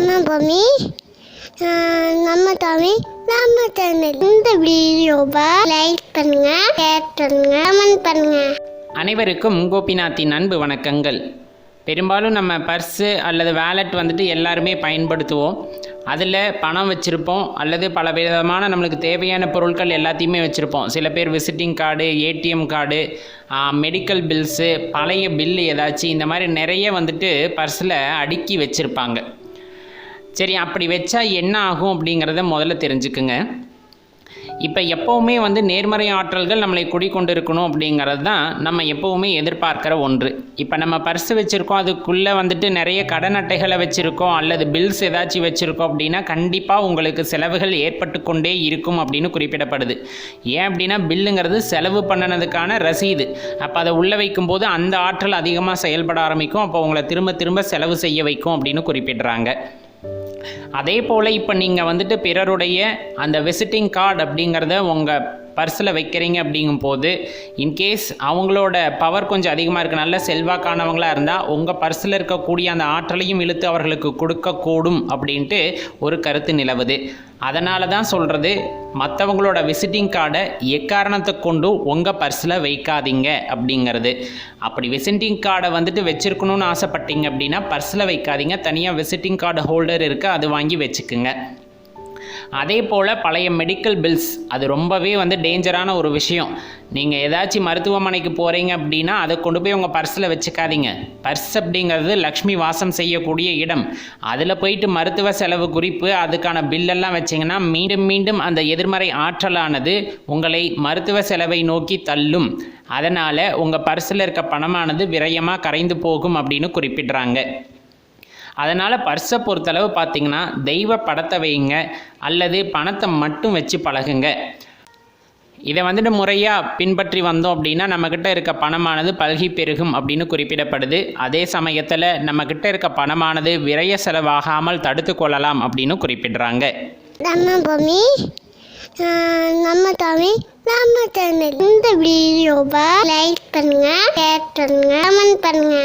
நம்ம பூமி நம்ம தமிழ் நம்ம சேனல். இந்த வீடியோவை லைக் பண்ணுங்க, ஷேர் பண்ணுங்க, கமெண்ட் பண்ணுங்க. அனைவருக்கும் கோபிநாத்தின் அன்பு வணக்கங்கள். பெரும்பாலும் நம்ம பர்ஸு அல்லது வேலெட் வந்துட்டு எல்லாருமே பயன்படுத்துவோம். அதில் பணம் வச்சுருப்போம் அல்லது பல விதமான நம்மளுக்கு தேவையான பொருட்கள் எல்லாத்தையுமே வச்சுருப்போம். சில பேர் visiting card, ATM card, medical bills, பழைய பில்லு ஏதாச்சும் இந்த மாதிரி நிறைய வந்துட்டு பர்ஸில் அடுக்கி வச்சுருப்பாங்க. சரி, அப்படி வச்சா என்ன ஆகும் அப்படிங்கிறத முதல்ல தெரிஞ்சுக்குங்க. இப்போ எப்போவுமே நேர்மறை ஆற்றல்கள் நம்மளை குடிக்கொண்டு இருக்கணும் அப்படிங்கிறது தான் நம்ம எப்போவுமே எதிர்பார்க்குற ஒன்று. இப்போ நம்ம பர்ஸு வச்சுருக்கோம், அதுக்குள்ளே நிறைய கடன் அட்டைகளை வச்சுருக்கோம் அல்லது பில்ஸ் ஏதாச்சும் வச்சுருக்கோம் அப்படின்னா கண்டிப்பாக உங்களுக்கு செலவுகள் ஏற்பட்டு கொண்டே இருக்கும் அப்படின்னு குறிப்பிடப்படுது. ஏன் அப்படின்னா பில்லுங்கிறது செலவு பண்ணினதுக்கான ரசீது. அப்போ அதை உள்ளே வைக்கும்போது அந்த ஆற்றல் அதிகமாக செயல்பட ஆரம்பிக்கும். அப்போ உங்களை திரும்ப திரும்ப செலவு செய்ய வைக்கும் அப்படின்னு குறிப்பிடுறாங்க. அதே போல் இப்போ நீங்கள் பிறருடைய அந்த விசிட்டிங் கார்டு அப்படிங்கிறத உங்கள் பர்ஸில் வைக்கிறீங்க அப்படிங்கும்போது இன்கேஸ் அவங்களோட பவர் கொஞ்சம் அதிகமாக இருக்குது, நல்ல செல்வாக்கானவங்களாக இருந்தால் உங்கள் பர்ஸில் இருக்கக்கூடிய அந்த ஆற்றலையும் இழுத்து அவர்களுக்கு கொடுக்கக்கூடும் அப்படின்ட்டு ஒரு கருத்து நிலவுது. அதனால தான் சொல்கிறது, மற்றவங்களோட விசிட்டிங் கார்டை எக்காரணத்தை கொண்டு உங்கள் பர்ஸில் வைக்காதீங்க அப்படிங்கிறது. அப்படி விசிட்டிங் கார்டை வச்சுருக்கணும்னு ஆசைப்பட்டீங்க அப்படின்னா பர்ஸில் வைக்காதீங்க, தனியாக விசிட்டிங் கார்டு ஹோல்டர் இருக்குது, அது வாங்கி வச்சுக்குங்க. அதே போல் பழைய மெடிக்கல் பில்ஸ், அது ரொம்பவே டேஞ்சரான ஒரு விஷயம். நீங்கள் ஏதாச்சும் மருத்துவமனைக்கு போகிறீங்க அப்படின்னா அதை கொண்டு போய் உங்கள் பர்ஸில் வச்சுக்காதீங்க. பர்ஸ் அப்படிங்கிறது லக்ஷ்மி வாசம் செய்யக்கூடிய இடம். அதில் போயிட்டு மருத்துவ செலவு குறிப்பு அதுக்கான பில்லெல்லாம் வச்சிங்கன்னா மீண்டும் மீண்டும் அந்த எதிர்மறை ஆற்றலானது உங்களை மருத்துவ செலவை நோக்கி தள்ளும். அதனால் உங்கள் பர்ஸில் இருக்க பணமானது விரயமாக கரைந்து போகும் அப்படின்னு குறிப்பிடுறாங்க. அதனால் பர்ஸை பொறுத்தளவு பார்த்திங்கன்னா தெய்வ படத்தை வைங்க அல்லது பணத்தை மட்டும் வச்சு பழகுங்க. இதை முறையாக பின்பற்றி வந்தோம் அப்படின்னா நம்மக்கிட்ட இருக்க பணமானது பல்கி பெருகும் அப்படின்னு குறிப்பிடப்படுது. அதே சமயத்தில் நம்மக்கிட்ட இருக்க பணமானது விரய செலவாகாமல் தடுத்து கொள்ளலாம் அப்படின்னு குறிப்பிடுறாங்க. நம்ம பூமி நம்ம தமிழ் நம்ம சேனல். இந்த வீடியோவை லைக் பண்ணுங்க, ஷேர் பண்ணுங்க, கமெண்ட் பண்ணுங்க.